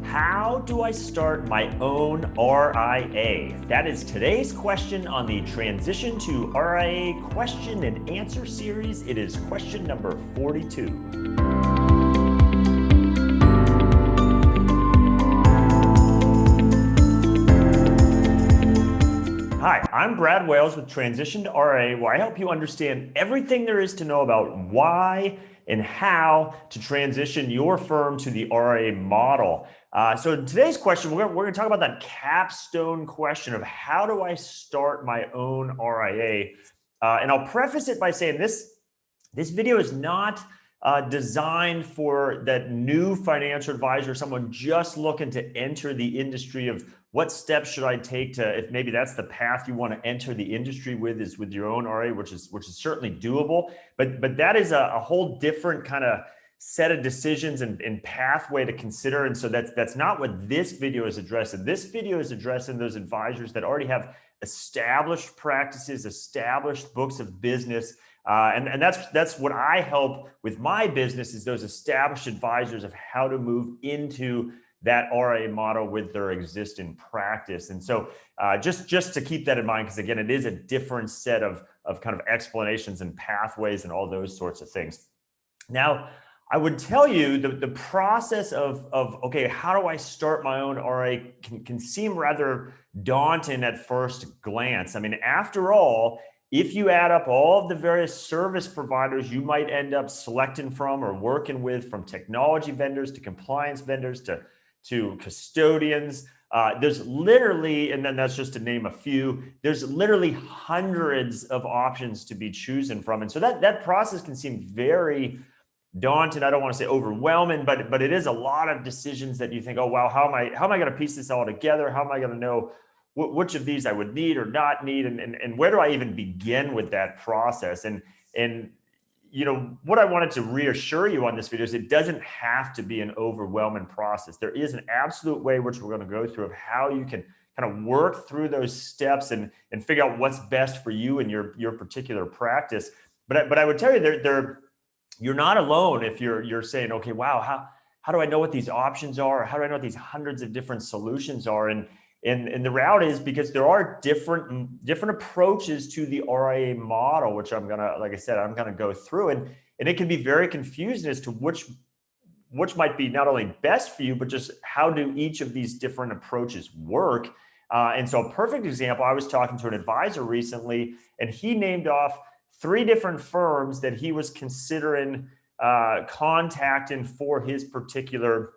How do I start my own RIA? That is today's question on the Transition to RIA question and answer series. It is question number 42. Hi, I'm Brad Wales with Transition to RIA, where I help you understand everything there is to know about why and how to transition your firm to the RIA model. So in today's question, we're going to talk about that capstone question of how do I start my own RIA? And I'll preface it by saying this video is not designed for that new financial advisor, someone just looking to enter the industry of what steps should I take to, if maybe that's the path you want to enter the industry with, is with your own RIA, which is certainly doable. But that is a whole different kind of set of decisions and pathway to consider. And so that's not what this video is addressing. This video is addressing those advisors that already have established practices, established books of business. And that's what I help with my business, is those established advisors of how to move into that RIA model with their existing practice. And so just to keep that in mind, because again, it is a different set of kind of explanations and pathways and all those sorts of things. Now, I would tell you the process of okay, how do I start my own RIA can seem rather daunting at first glance. I mean, after all, if you add up all of the various service providers you might end up selecting from or working with, from technology vendors to compliance vendors to custodians, there's literally, and then that's just to name a few, there's literally hundreds of options to be choosing from. And so that process can seem very daunting. I don't want to say overwhelming, but it is a lot of decisions that you think, oh, wow, how am I going to piece this all together? How am I going to know which of these I would need or not need? And where do I even begin with that process? And you know, what I wanted to reassure you on this video is it doesn't have to be an overwhelming process. There is an absolute way, which we're going to go through, of how you can kind of work through those steps and figure out what's best for you and your particular practice. But I would tell you, you're not alone if you're saying, okay, wow, how do I know what these options are? Or how do I know what these hundreds of different solutions are? And the reality is, because there are different approaches to the RIA model, which I'm gonna go through, and it can be very confusing as to which might be not only best for you, but just how do each of these different approaches work. And so a perfect example, I was talking to an advisor recently, and he named off 3 different firms that he was considering contacting for his particular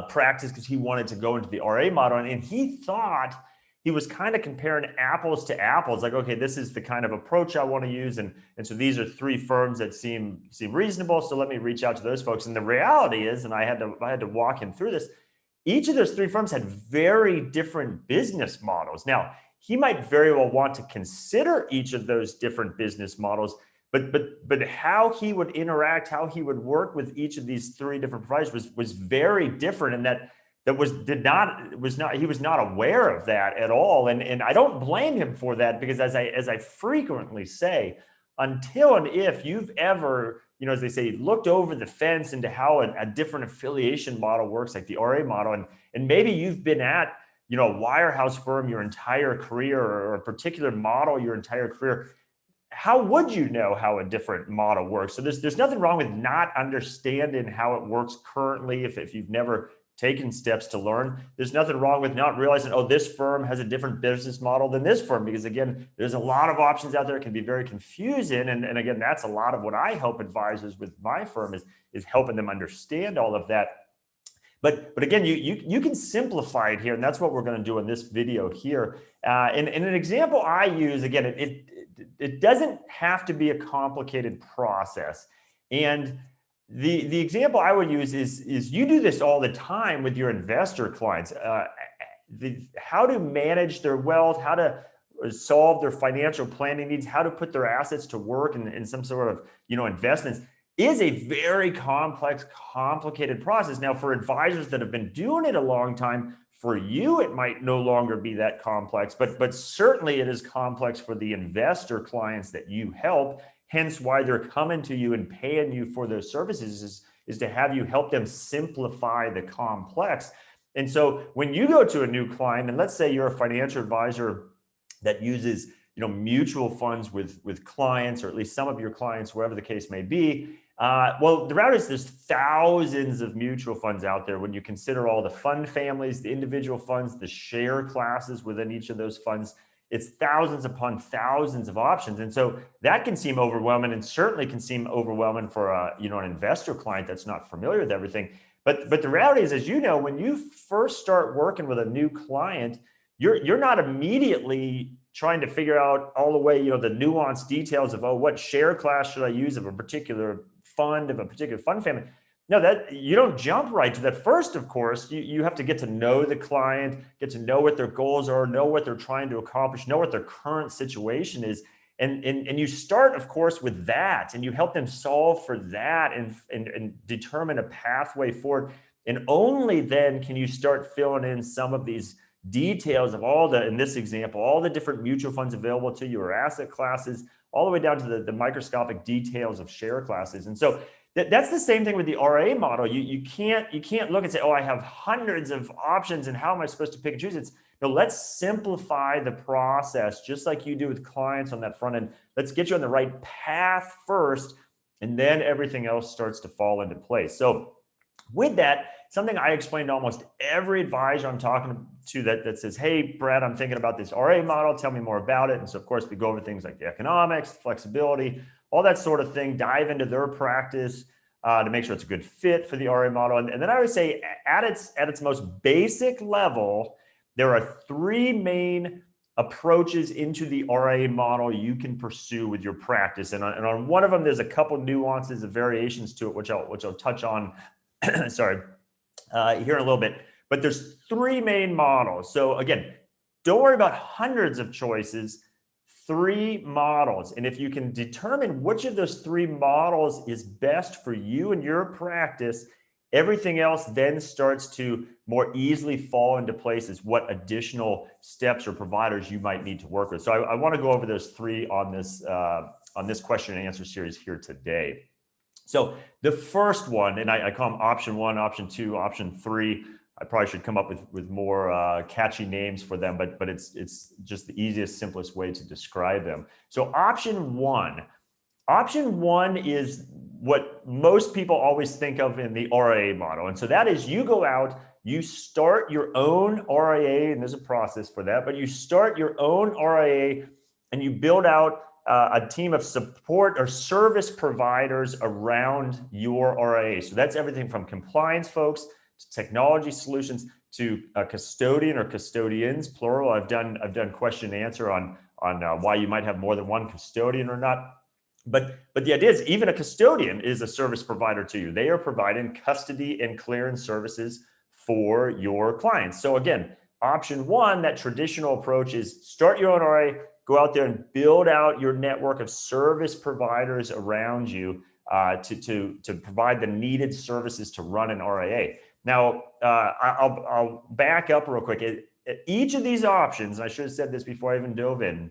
practice, because he wanted to go into the RIA model. And he thought he was kind of comparing apples to apples, like, okay, this is the kind of approach I want to use. And so these are 3 firms that seem reasonable. So let me reach out to those folks. And the reality is, and I had to walk him through this, each of those 3 firms had very different business models. Now, he might very well want to consider each of those different business models, but how he would interact, how he would work with each of these 3 different providers was very different, and he was not aware of that at all. And I don't blame him for that, because as I frequently say, until and if you've ever, you know, as they say, looked over the fence into how a different affiliation model works, like the RIA model, and maybe you've been at, you know, a wirehouse firm your entire career, or a particular model your entire career, how would you know how a different model works? So there's nothing wrong with not understanding how it works currently if you've never taken steps to learn. There's nothing wrong with not realizing, oh, this firm has a different business model than this firm, because again, there's a lot of options out there. It can be very confusing. And again, that's a lot of what I help advisors with my firm, is helping them understand all of that. But again, you can simplify it here, and that's what we're going to do in this video here. And an example I use, again, it doesn't have to be a complicated process. And the example I would use is you do this all the time with your investor clients. How to manage their wealth, how to solve their financial planning needs, how to put their assets to work in some sort of, you know, investments, is a very complex, complicated process. Now, for advisors that have been doing it a long time, for you, it might no longer be that complex, but certainly it is complex for the investor clients that you help. Hence why they're coming to you and paying you for those services, is to have you help them simplify the complex. And so when you go to a new client, and let's say you're a financial advisor that uses mutual funds with clients, or at least some of your clients, wherever the case may be. Well, the reality is there's thousands of mutual funds out there when you consider all the fund families, the individual funds, the share classes within each of those funds. It's thousands upon thousands of options. And so that can seem overwhelming, and certainly can seem overwhelming for an investor client that's not familiar with everything. But the reality is, as you know, when you first start working with a new client, you're not immediately trying to figure out all the way, the nuanced details of, what share class should I use of a particular fund, of a particular fund family. No, that you don't jump right to that. First, of course, you have to get to know the client, get to know what their goals are, know what they're trying to accomplish, know what their current situation is. And you start, of course, with that, and you help them solve for that and determine a pathway forward. And only then can you start filling in some of these details of in this example, all the different mutual funds available to you, or asset classes, all the way down to the microscopic details of share classes. And so that's the same thing with the RIA model. You can't look and say, I have hundreds of options, and how am I supposed to pick and choose? It's let's simplify the process, just like you do with clients on that front end. Let's get you on the right path first, and then everything else starts to fall into place. So with that, something I explain to almost every advisor I'm talking to that says, hey, Brad, I'm thinking about this RIA model. Tell me more about it. And so, of course, we go over things like the economics, flexibility, all that sort of thing, dive into their practice to make sure it's a good fit for the RIA model. And then I would say at its most basic level, there are three main approaches into the RIA model you can pursue with your practice. And on one of them, there's a couple nuances of variations to it, which I'll touch on sorry, here in a little bit. But there's three main models. So again, don't worry about hundreds of choices, three models. And if you can determine which of those three models is best for you and your practice, everything else then starts to more easily fall into place as what additional steps or providers you might need to work with. So I want to go over those three on this question and answer series here today. So the first one, and I call them option one, option two, option three. I probably should come up with more catchy names for them, but it's just the easiest, simplest way to describe them. So option one is what most people always think of in the RIA model. And so that is, you go out, you start your own RIA, and there's a process for that, but you start your own RIA and you build out a team of support or service providers around your RIA. So that's everything from compliance folks to technology solutions to a custodian or custodians, plural. I've done question and answer on why you might have more than one custodian or not. But the idea is, even a custodian is a service provider to you. They are providing custody and clearance services for your clients. So again, option one, that traditional approach, is start your own RIA. Go out there and build out your network of service providers around you to provide the needed services to run an RIA. Now, I'll back up real quick. Each of these options, I should have said this before I even dove in,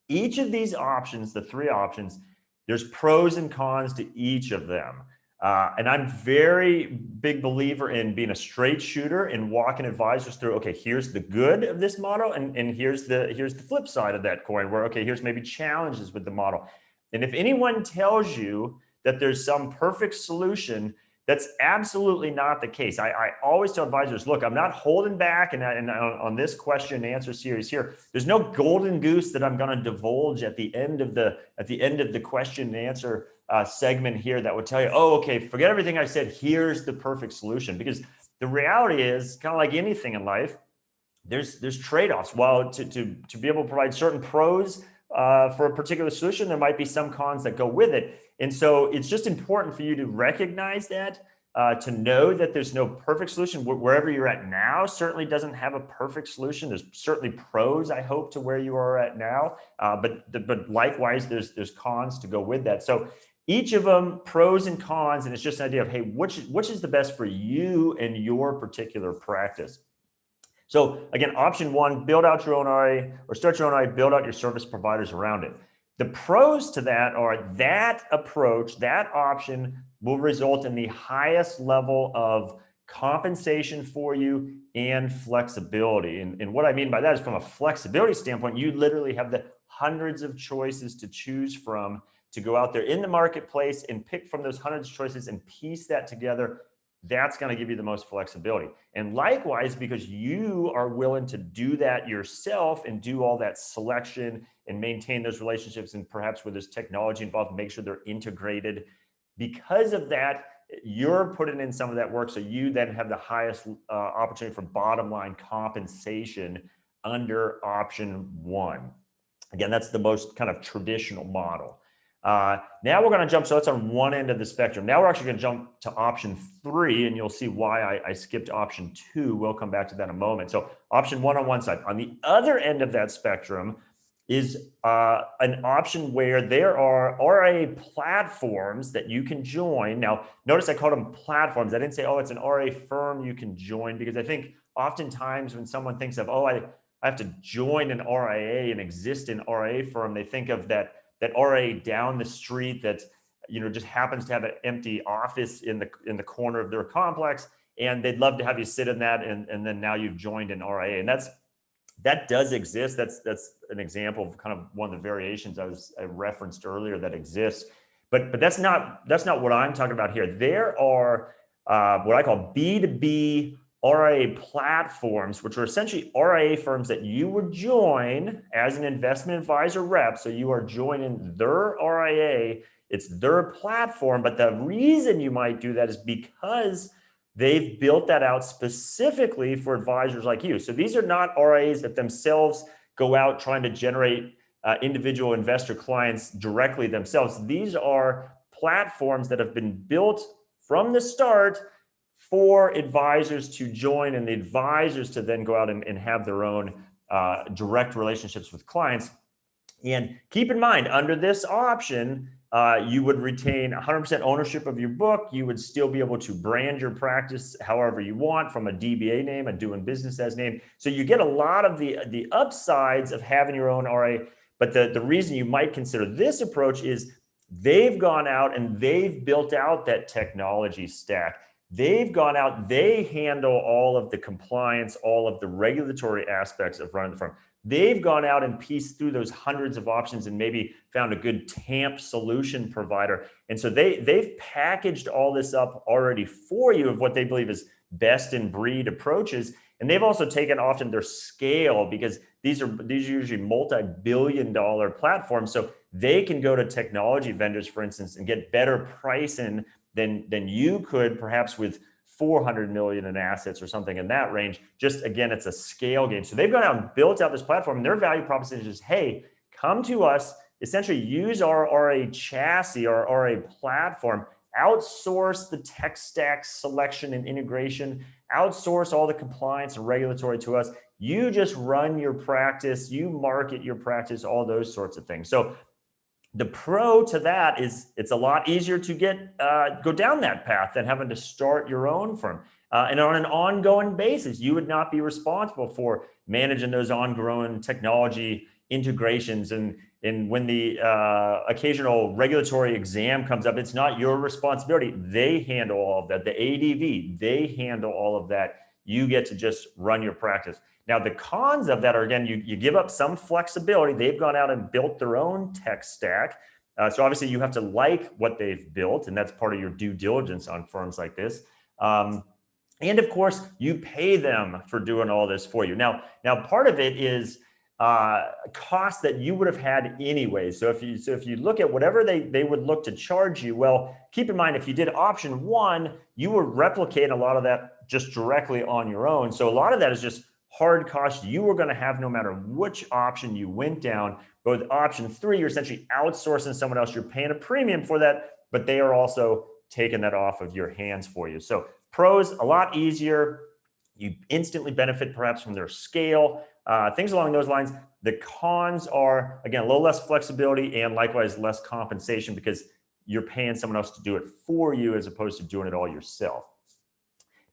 each of these options, the three options, there's pros and cons to each of them. And I'm very big believer in being a straight shooter and walking advisors through, okay, here's the good of this model, and here's the flip side of that coin, where, okay, here's maybe challenges with the model. And if anyone tells you that there's some perfect solution, that's absolutely not the case. I always tell advisors, look, I'm not holding back, and on this question and answer series here, there's no golden goose that I'm going to divulge at the end of the question and answer segment here that would tell you, oh, okay, forget everything I said, here's the perfect solution. Because the reality is, kind of like anything in life, there's trade-offs. While to be able to provide certain pros for a particular solution, there might be some cons that go with it. And so it's just important for you to recognize that, to know that there's no perfect solution. Wherever you're at now certainly doesn't have a perfect solution. There's certainly pros, I hope, to where you are at now, but likewise, there's cons to go with that. So each of them, pros and cons, and it's just an idea of, hey, which is the best for you and your particular practice. So again, option one, build out your own RIA, or start your own RIA, build out your service providers around it. The pros to that are that approach, that option will result in the highest level of compensation for you and flexibility. And what I mean by that is from a flexibility standpoint, you literally have the hundreds of choices to choose from to go out there in the marketplace and pick from those hundreds of choices and piece that together. That's going to give you the most flexibility. And likewise, because you are willing to do that yourself and do all that selection and maintain those relationships, and perhaps where there's technology involved, make sure they're integrated. Because of that, you're putting in some of that work, so you then have the highest opportunity for bottom line compensation under option one. Again, that's the most kind of traditional model. Now we're going to jump, so that's on one end of the spectrum. Now we're actually going to jump to option three, and you'll see why I skipped option two. We'll come back to that in a moment. So option one on one side. On the other end of that spectrum is an option where there are RIA platforms that you can join. Now, notice I called them platforms. I didn't say, oh, it's an RIA firm you can join, because I think oftentimes when someone thinks of, oh, I have to join an RIA, an existing RIA firm, they think of that RIA down the street that, you know, just happens to have an empty office in the corner of their complex, and they'd love to have you sit in that, and then now you've joined an RIA. And that does exist. That's an example of kind of one of the variations I referenced earlier that exists. But that's not what I'm talking about here. There are what I call B2B RIA platforms, which are essentially RIA firms that you would join as an investment advisor rep. So you are joining their RIA. It's their platform. But the reason you might do that is because they've built that out specifically for advisors like you. So these are not RIAs that themselves go out trying to generate individual investor clients directly themselves. These are platforms that have been built from the start for advisors to join, and the advisors to then go out and have their own direct relationships with clients. And keep in mind, under this option, you would retain 100% ownership of your book. You would still be able to brand your practice however you want, from a DBA name, a doing business as name. So you get a lot of the upsides of having your own RIA. But the reason you might consider this approach is they've gone out and they've built out that technology stack. They've gone out, they handle all of the compliance, all of the regulatory aspects of running the firm. They've gone out and pieced through those hundreds of options and maybe found a good TAMP solution provider. And so they've packaged all this up already for you of what they believe is best in breed approaches. And they've also taken often their scale, because these are usually multi-billion-dollar platforms. So they can go to technology vendors, for instance, and get better pricing than you could perhaps with 400 million in assets or something in that range. Just again, it's a scale game. So they've gone out and built out this platform, and their value proposition is, hey, come to us, essentially use our RA chassis, our RA platform, outsource the tech stack selection and integration, outsource all the compliance and regulatory to us. You just run your practice, you market your practice, all those sorts of things. So the pro to that is it's a lot easier to go down that path than having to start your own firm. And on an ongoing basis, you would not be responsible for managing those ongoing technology integrations. And when the occasional regulatory exam comes up, it's not your responsibility. They handle all of that. The ADV, they handle all of that. You get to just run your practice. Now, the cons of that are, again, you give up some flexibility. They've gone out and built their own tech stack. So obviously you have to like what they've built, and that's part of your due diligence on firms like this. And of course, you pay them for doing all this for you. Now part of it is costs that you would have had anyway. So if you look at whatever they would look to charge you, well, keep in mind, if you did option one, you would replicate a lot of that just directly on your own. So a lot of that is just hard costs you were going to have no matter which option you went down. But with option three, you're essentially outsourcing someone else. You're paying a premium for that, but they are also taking that off of your hands for you. So pros, a lot easier. You instantly benefit perhaps from their scale, things along those lines. The cons are, again, a little less flexibility and likewise less compensation, because you're paying someone else to do it for you as opposed to doing it all yourself.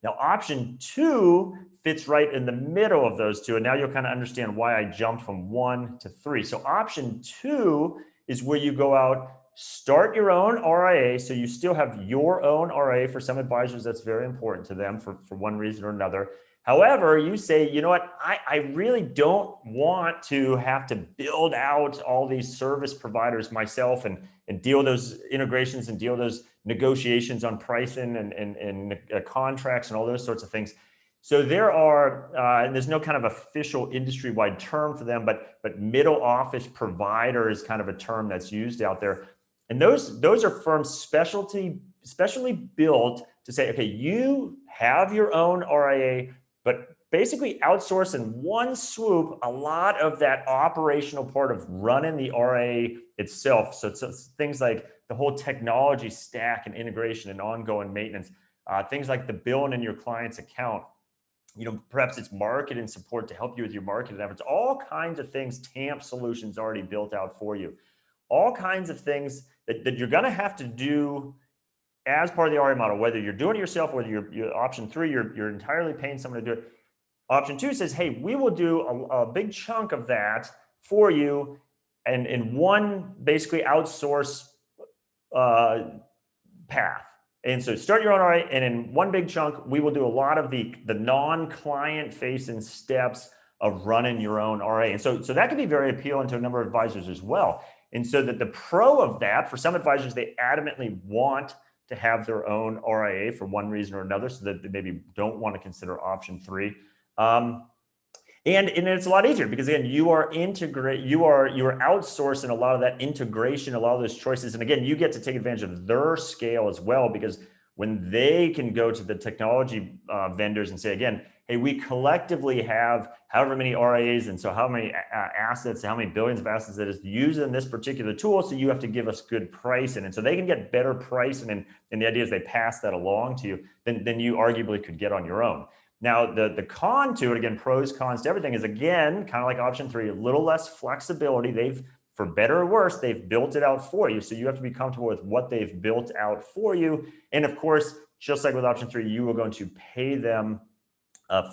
Now, option two fits right in the middle of those two. And now you'll kind of understand why I jumped from one to three. So option two is where you go out start your own RIA. So you still have your own RIA. For some advisors, that's very important to them for one reason or another. However, you say, you know what, I really don't want to have to build out all these service providers myself and deal with those integrations and deal with those negotiations on pricing and contracts and all those sorts of things. So there are, and there's no kind of official industry-wide term for them, but middle office provider is kind of a term that's used out there. And those are firms specially built to say, okay, you have your own RIA, but basically outsource in one swoop a lot of that operational part of running the RIA itself. So it's things like the whole technology stack and integration and ongoing maintenance, things like the billing in your client's account. You know, perhaps it's marketing support to help you with your marketing efforts, all kinds of things, TAMP solutions already built out for you, all kinds of things that you're going to have to do as part of the RIA model, whether you're doing it yourself, whether you're option 3, you're entirely paying someone to do it. Option 2 says, hey, we will do a big chunk of that for you and in one basically outsource path. And so start your own RIA, and in one big chunk, we will do a lot of the non-client facing steps of running your own RIA. And so that can be very appealing to a number of advisors as well. And so that the pro of that, for some advisors, they adamantly want to have their own RIA for one reason or another, so that they maybe don't want to consider option 3. And it's a lot easier because again, you are outsourcing a lot of that integration, a lot of those choices. And again, you get to take advantage of their scale as well, because when they can go to the technology vendors and say, again, hey, we collectively have however many RIAs, and so how many assets, how many billions of assets that is using this particular tool, so you have to give us good pricing. And so they can get better pricing, and the idea is they pass that along to you than you arguably could get on your own. Now, the con to it, again, pros, cons to everything, is again, kind of like option 3, a little less flexibility. For better or worse, they've built it out for you. So you have to be comfortable with what they've built out for you. And of course, just like with option 3, you are going to pay them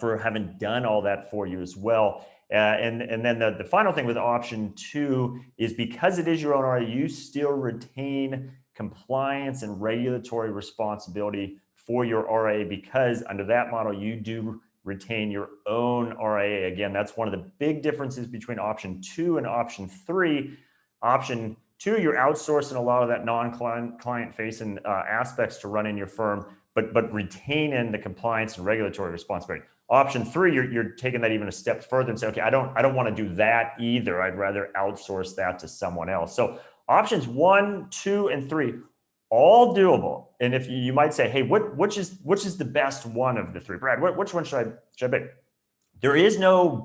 for having done all that for you as well. And then the final thing with option 2 is, because it is your own RIA, you still retain compliance and regulatory responsibility for your RIA, because under that model, you do retain your own RIA. Again, that's one of the big differences between option 2 and option 3. Option 2, you're outsourcing a lot of that non-client facing aspects to run in your firm, but retaining the compliance and regulatory responsibility. Option 3, you're taking that even a step further and say, okay, I don't want to do that either. I'd rather outsource that to someone else. So options 1, 2, and 3, all doable. And if you might say, hey, which is the best one of the 3, Brad? Which one should I pick? There is no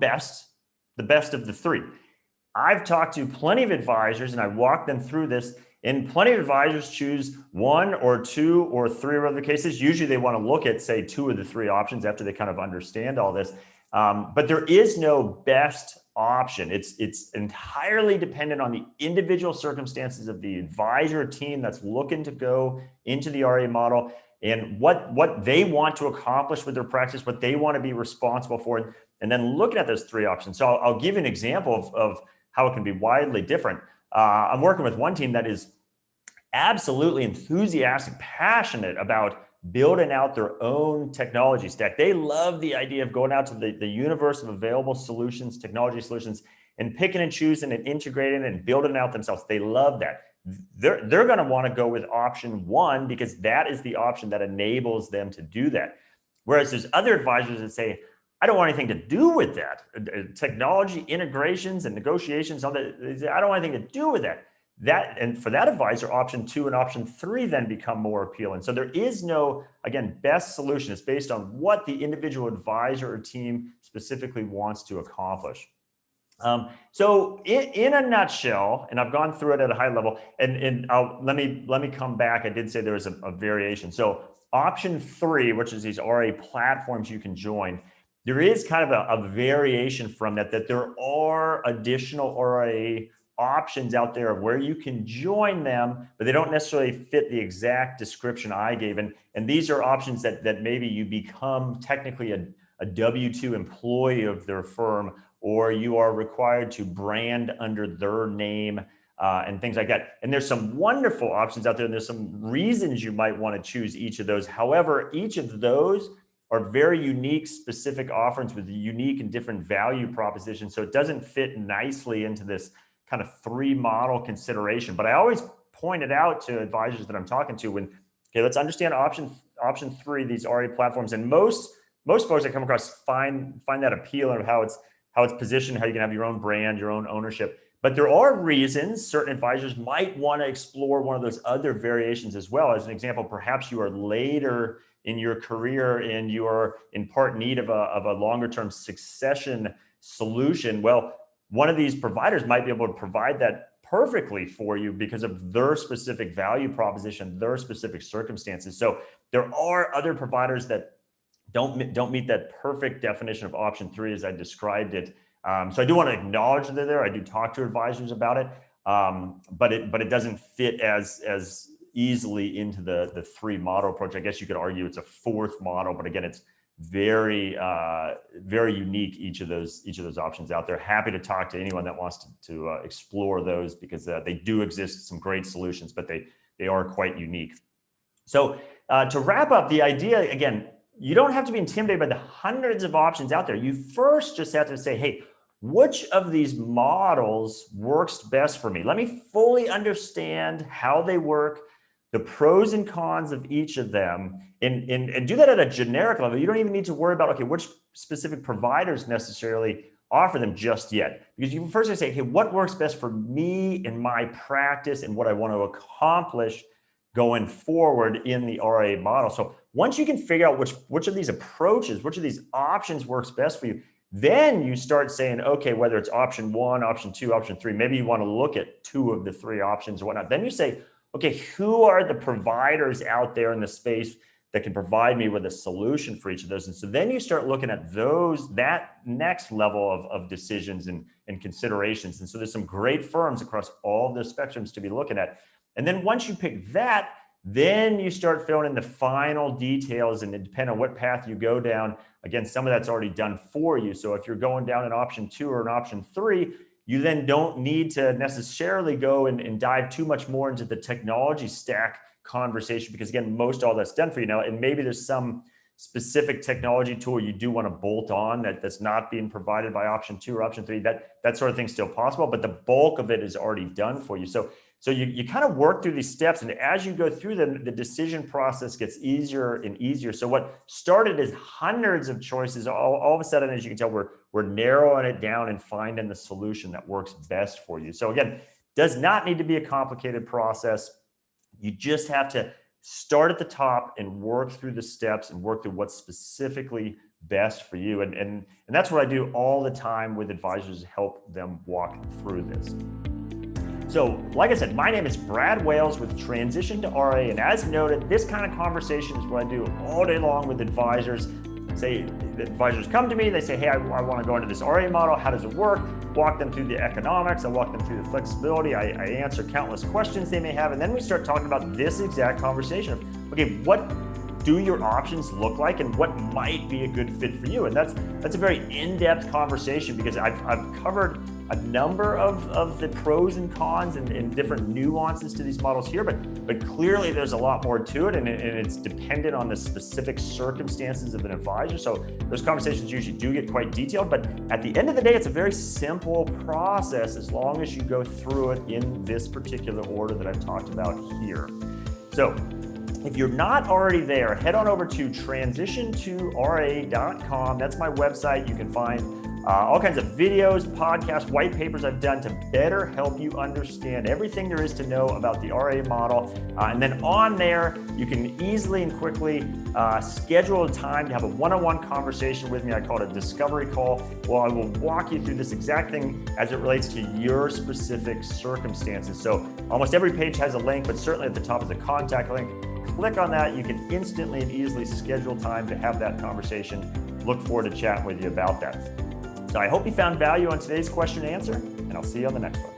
the best of the 3. I've talked to plenty of advisors, and I walk them through this, and plenty of advisors choose 1 or 2 or 3 or other cases. Usually they want to look at, say, 2 of the 3 options after they kind of understand all this. But there is no best option. It's entirely dependent on the individual circumstances of the advisor team that's looking to go into the RIA model, and what they want to accomplish with their practice, what they want to be responsible for, and then looking at those 3 options. So I'll give you an example of how it can be widely different. I'm working with one team that is absolutely enthusiastic, passionate about building out their own technology stack. They love the idea of going out to the universe of available solutions, technology solutions, and picking and choosing and integrating and building out themselves. They love that. They're going to want to go with option 1 because that is the option that enables them to do that. Whereas there's other advisors that say, I don't want anything to do with that. Technology integrations and negotiations, all that, I don't want anything to do with that. And for that advisor, option 2 and option 3 then become more appealing. So there is no, again, best solution. It's based on what the individual advisor or team specifically wants to accomplish. So in a nutshell, and I've gone through it at a high level, and let me come back. I did say there was a variation. So option 3, which is these RIA platforms you can join, there is kind of a variation from that there are additional RIA options out there of where you can join them, but they don't necessarily fit the exact description I gave. And these are options that maybe you become technically a W-2 employee of their firm, or you are required to brand under their name and things like that. And there's some wonderful options out there, and there's some reasons you might want to choose each of those. However, each of those are very unique, specific offerings with unique and different value propositions. So it doesn't fit nicely into this kind of 3-model consideration. But I always point it out to advisors that I'm talking to when, okay, let's understand option 3, these RIA platforms. And most folks I come across find that appeal of how it's positioned, how you can have your own brand, your own ownership. But there are reasons certain advisors might want to explore one of those other variations as well. As an example, perhaps you are later in your career and you are in part need of a longer term succession solution. Well, one of these providers might be able to provide that perfectly for you because of their specific value proposition, their specific circumstances. So there are other providers that don't meet that perfect definition of option 3 as I described it. So I do want to acknowledge that they're there. I do talk to advisors about it, but it doesn't fit as easily into the 3-model approach. I guess you could argue it's a 4th model, but again, it's very unique. Each of those options out there. Happy to talk to anyone that wants to explore those because they do exist. Some great solutions, but they are quite unique. So to wrap up, the idea again, you don't have to be intimidated by the hundreds of options out there. You first just have to say, hey, which of these models works best for me? Let me fully understand how they work, the pros and cons of each of them, and do that at a generic level. You don't even need to worry about, okay, which specific providers necessarily offer them just yet. Because you first have to say, okay, what works best for me in my practice and what I want to accomplish going forward in the RIA model. So once you can figure out which of these approaches, which of these options works best for you, then you start saying, okay, whether it's option 1, option 2, option 3, maybe you want to look at 2 of the 3 options or whatnot. Then you say, okay, who are the providers out there in the space that can provide me with a solution for each of those? And so then you start looking at that next level of decisions and considerations. And so there's some great firms across all the spectrums to be looking at. And then once you pick that, then you start filling in the final details, and depending on what path you go down, again, some of that's already done for you. So if you're going down an option 2 or an option 3, you then don't need to necessarily go and dive too much more into the technology stack conversation, because again, most all that's done for you now. And maybe there's some specific technology tool you do want to bolt on that's not being provided by option 2 or option 3. That sort of thing's still possible, but the bulk of it is already done for you. So you kind of work through these steps, and as you go through them, the decision process gets easier and easier. So what started as hundreds of choices, all of a sudden, as you can tell, we're narrowing it down and finding the solution that works best for you. So again, does not need to be a complicated process. You just have to start at the top and work through the steps and work through what's specifically best for you. And that's what I do all the time with advisors, help them walk through this. So, like I said, my name is Brad Wales with Transition to RIA, and as noted, this kind of conversation is what I do all day long with advisors. Say, the advisors come to me, they say, hey, I want to go into this RIA model. How does it work? Walk them through the economics. I walk them through the flexibility. I answer countless questions they may have, and then we start talking about this exact conversation of, okay, what do your options look like and what might be a good fit for you? And that's a very in-depth conversation, because I've covered a number of the pros and cons and different nuances to these models here, but clearly there's a lot more to it, and it's dependent on the specific circumstances of an advisor. So those conversations usually do get quite detailed, but at the end of the day, it's a very simple process as long as you go through it in this particular order that I've talked about here. So if you're not already there, head on over to transitiontoria.com. That's my website. You can find all kinds of videos, podcasts, white papers I've done to better help you understand everything there is to know about the RIA model. And then on there, you can easily and quickly schedule a time to have a one-on-one conversation with me. I call it a discovery call. Well, I will walk you through this exact thing as it relates to your specific circumstances. So almost every page has a link, but certainly at the top is a contact link. Click on that. You can instantly and easily schedule time to have that conversation. Look forward to chatting with you about that. So I hope you found value on today's question and answer, and I'll see you on the next one.